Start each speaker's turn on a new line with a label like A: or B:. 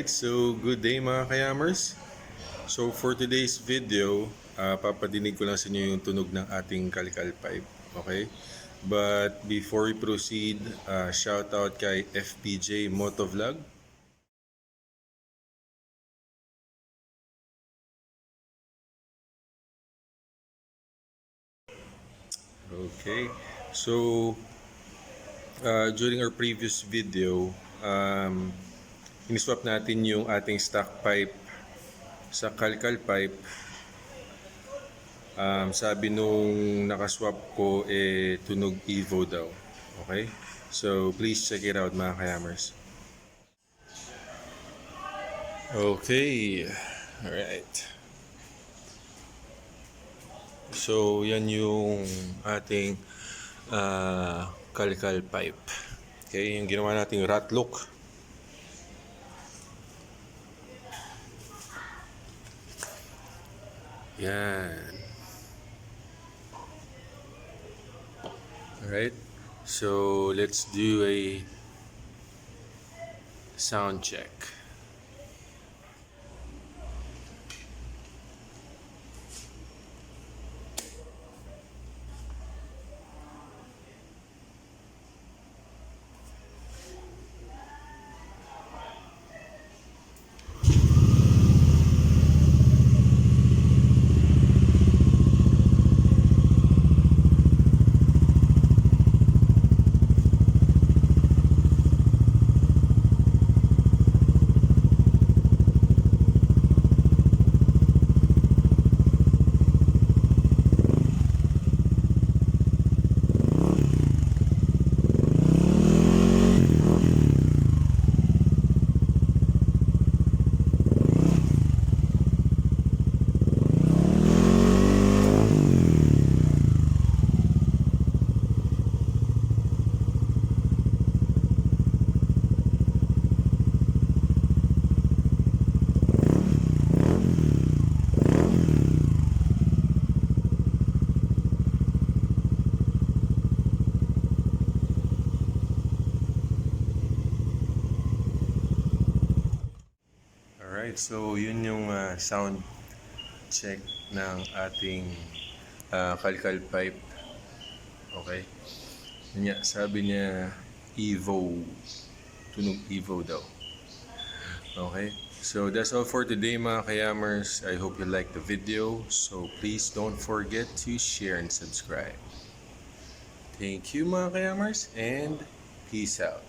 A: Alright, so good day mga kayamers. So for today's video, papadinig ko lang sa inyo yung tunog ng ating Kalkal pipe. Okay? But before we proceed, shout out kay FPJ Motovlog. Okay, so during our previous video, iniswap natin yung ating stock pipe sa Kalkal pipe. Sabi nung nakaswap ko, tunog Evo daw. Okay, so please check it out mga kayamers. Okay, alright. So, yan yung ating Kalkal pipe. Okay, yung ginawa nating rat look. Yan. Alright, so let's do a sound check. Alright, so yun yung sound check ng ating Kalkal pipe. Okay, yun nga, sabi niya Evo, tunog Evo daw. Okay, so that's all for today mga kayamers. I hope you liked the video, so please don't forget to share and subscribe. Thank you mga kayamers, and peace out.